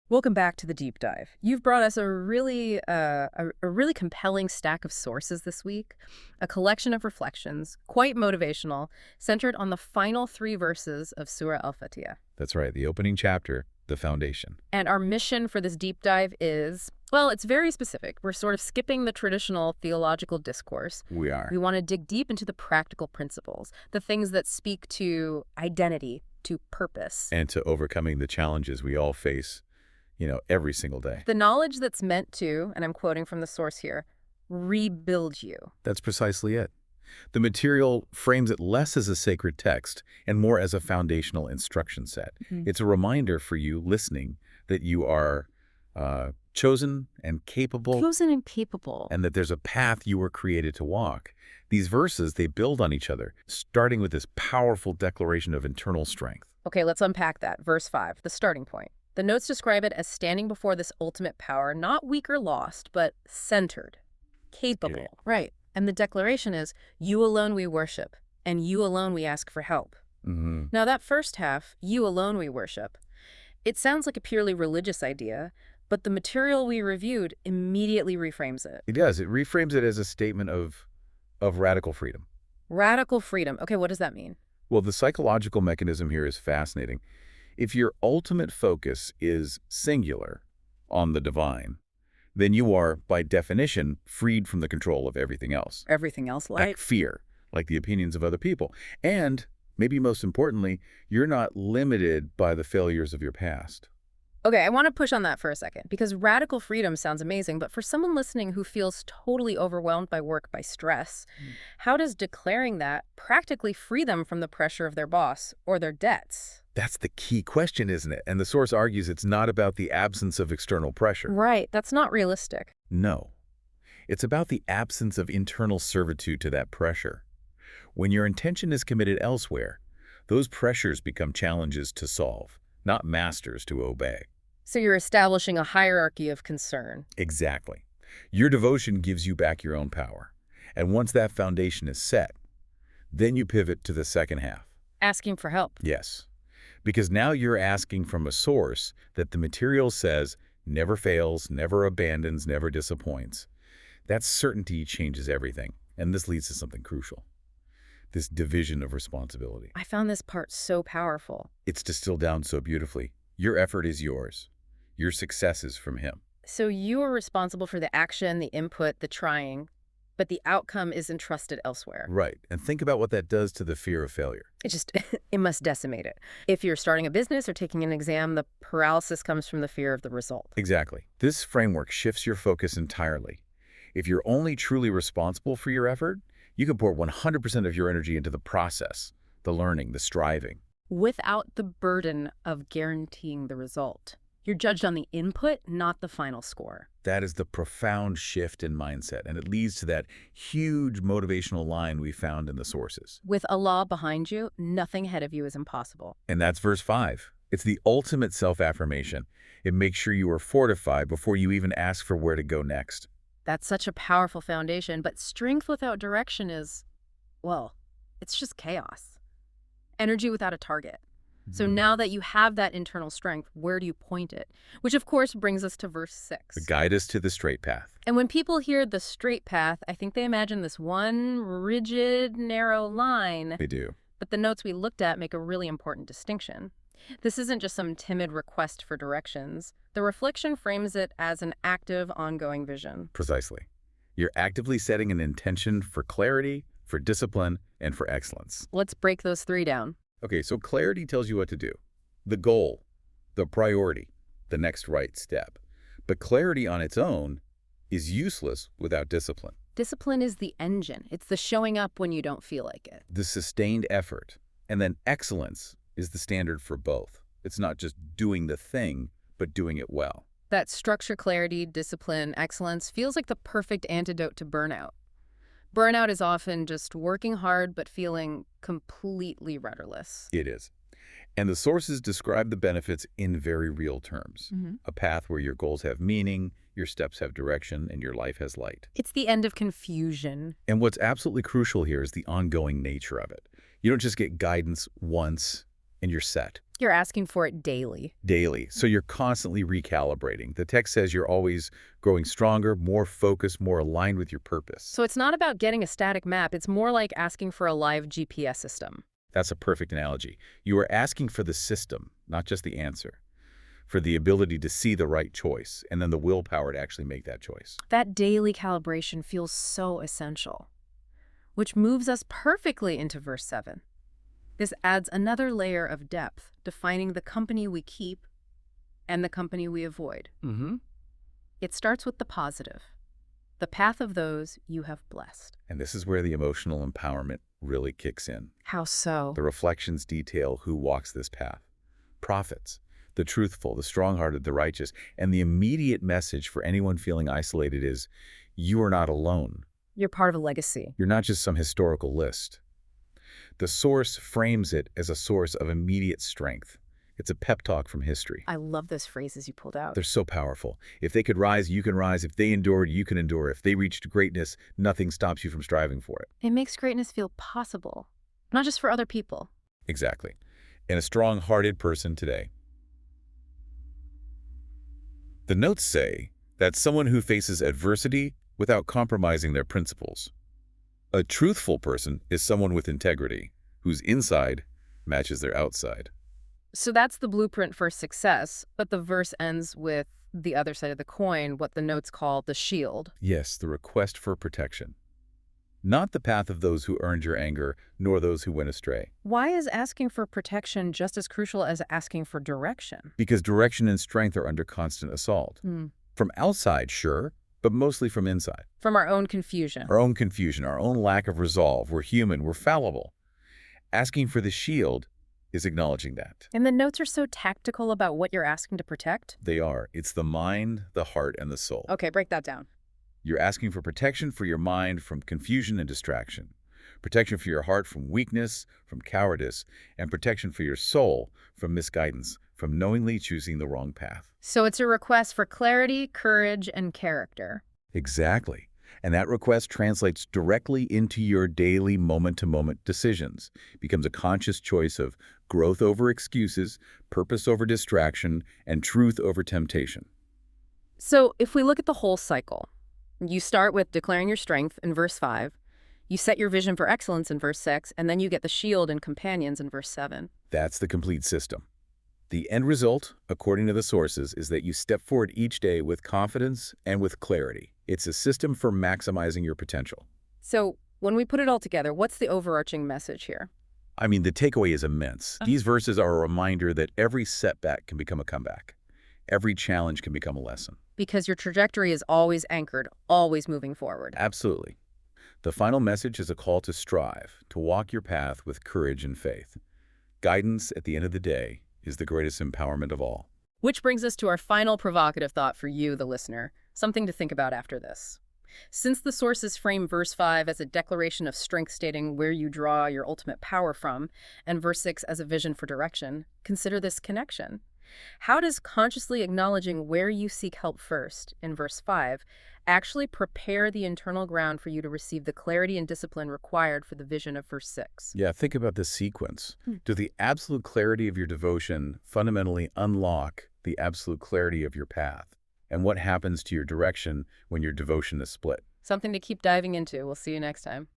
Welcome back to the deep dive. You've brought us a really compelling stack of sources this week, a collection of reflections, quite motivational, centered on the final three verses of Surah Al-Fatiha. That's right, the opening chapter, the foundation. And our mission for this deep dive is, well, it's very specific. We're sort of skipping the traditional theological discourse. We are. We want to dig deep into the practical principles, the things that speak to identity, to purpose. And to overcoming the challenges we all face, every single day. The knowledge that's meant to, and I'm quoting from the source here, rebuild you. That's precisely it. The material frames it less as a sacred text and more as a foundational instruction set. It's a reminder for you listening that you are chosen and capable. Chosen and capable. And that there's a path you were created to walk. These verses, they build on each other, starting with this powerful declaration of internal strength. Okay, let's unpack that. Verse 5, the starting point. The notes describe it as standing before this ultimate power, not weak or lost, but centered, capable. Yeah. Right. And the declaration is, you alone we worship, and you alone we ask for help. Now that first half, you alone we worship, it sounds like a purely religious idea, but the material we reviewed immediately reframes it. It does. It reframes it as a statement of radical freedom. Radical freedom. Okay, what does that mean? Well, the psychological mechanism here is fascinating. If your ultimate focus is singular on the divine, then you are, by definition, freed from the control of everything else. Everything else Like fear, like the opinions of other people. And, maybe most importantly, you're not limited by the failures of your past. Okay, I want to push on that for a second, because radical freedom sounds amazing, but for someone listening who feels totally overwhelmed by work, by stress, how does declaring that practically free them from the pressure of their boss or their debts? That's the key question, isn't it? And the source argues it's not about the absence of external pressure. Right, that's not realistic. No. It's about the absence of internal servitude to that pressure. When your intention is committed elsewhere, those pressures become challenges to solve, not masters to obey. So you're establishing a hierarchy of concern. Exactly. Your devotion gives you back your own power. And once that foundation is set, then you pivot to the second half. Asking for help. Yes. Because now you're asking from a source that the material says never fails, never abandons, never disappoints. That certainty changes everything. And this leads to something crucial. This division of responsibility. I found this part so powerful. It's distilled down so beautifully. Your effort is yours. Your success is from him. So you are responsible for the action, the input, the trying, but the outcome is entrusted elsewhere. Right. And think about what that does to the fear of failure. It must decimate it. If you're starting a business or taking an exam, the paralysis comes from the fear of the result. Exactly. This framework shifts your focus entirely. If you're only truly responsible for your effort, you can pour 100% of your energy into the process, the learning, the striving. Without the burden of guaranteeing the result. You're judged on the input, not the final score. That is the profound shift in mindset, and it leads to that huge motivational line we found in the sources. With Allah behind you, nothing ahead of you is impossible. And that's verse 5. It's the ultimate self-affirmation. It makes sure you are fortified before you even ask for where to go next. That's such a powerful foundation, but strength without direction is, well, it's just chaos. Energy without a target. So now that you have that internal strength, where do you point it? Which, of course, brings us to verse 6. Guide us to the straight path. And when people hear the straight path, I think they imagine this one rigid, narrow line. They do. But the notes we looked at make a really important distinction. This isn't just some timid request for directions. The reflection frames it as an active, ongoing vision. Precisely. You're actively setting an intention for clarity, for discipline, and for excellence. Let's break those three down. Okay, so clarity tells you what to do. The goal, the priority, the next right step. But clarity on its own is useless without discipline. Discipline is the engine. It's the showing up when you don't feel like it. The sustained effort. And then excellence is the standard for both. It's not just doing the thing, but doing it well. That structure, clarity, discipline, excellence feels like the perfect antidote to burnout. Burnout is often just working hard but feeling completely rudderless. It is. And the sources describe the benefits in very real terms. A path where your goals have meaning, your steps have direction, and your life has light. It's the end of confusion. And what's absolutely crucial here is the ongoing nature of it. You don't just get guidance once and you're set. You're asking for it daily. Daily. So you're constantly recalibrating. The text says you're always growing stronger, more focused, more aligned with your purpose. So it's not about getting a static map. It's more like asking for a live GPS system. That's a perfect analogy. You are asking for the system, not just the answer, for the ability to see the right choice, and then the willpower to actually make that choice. That daily calibration feels so essential, which moves us perfectly into verse 7. This adds another layer of depth, defining the company we keep and the company we avoid. It starts with the positive, the path of those you have blessed. And this is where the emotional empowerment really kicks in. How so? The reflections detail who walks this path. Prophets, the truthful, the strong-hearted, the righteous, and the immediate message for anyone feeling isolated is, you are not alone. You're part of a legacy. You're not just some historical list. The source frames it as a source of immediate strength. It's a pep talk from history. I love those phrases you pulled out. They're so powerful. If they could rise, you can rise. If they endured, you can endure. If they reached greatness, nothing stops you from striving for it. It makes greatness feel possible, not just for other people. Exactly. And a strong-hearted person today. The notes say that someone who faces adversity without compromising their principles. A truthful person is someone with integrity, whose inside matches their outside. So that's the blueprint for success, but the verse ends with the other side of the coin, what the notes call the shield. Yes, the request for protection. Not the path of those who earned your anger, nor those who went astray. Why is asking for protection just as crucial as asking for direction? Because direction and strength are under constant assault. From outside, sure, but mostly from inside. From our own confusion. Our own confusion, our own lack of resolve. We're human, we're fallible. Asking for the shield is acknowledging that. And the notes are so tactical about what you're asking to protect? They are. It's the mind, the heart, and the soul. Okay, break that down. You're asking for protection for your mind from confusion and distraction, protection for your heart from weakness, from cowardice, and protection for your soul from misguidance, from knowingly choosing the wrong path. So it's a request for clarity, courage, and character. Exactly. And that request translates directly into your daily moment-to-moment decisions, becomes a conscious choice of growth over excuses, purpose over distraction, and truth over temptation. So if we look at the whole cycle, you start with declaring your strength in verse 5, you set your vision for excellence in verse 6, and then you get the shield and companions in verse 7. That's the complete system. The end result, according to the sources, is that you step forward each day with confidence and with clarity. It's a system for maximizing your potential. So when we put it all together, what's the overarching message here? I mean, the takeaway is immense. These verses are a reminder that every setback can become a comeback. Every challenge can become a lesson. Because your trajectory is always anchored, always moving forward. Absolutely. The final message is a call to strive, to walk your path with courage and faith. Guidance, at the end of the day, is the greatest empowerment of all. Which brings us to our final provocative thought for you, the listener, something to think about after this. Since the sources frame verse 5 as a declaration of strength stating where you draw your ultimate power from, and verse 6 as a vision for direction, consider this connection. How does consciously acknowledging where you seek help first, in verse 5, actually prepare the internal ground for you to receive the clarity and discipline required for the vision of verse 6? Yeah, think about this sequence. Does the absolute clarity of your devotion fundamentally unlock the absolute clarity of your path? And what happens to your direction when your devotion is split? Something to keep diving into. We'll see you next time.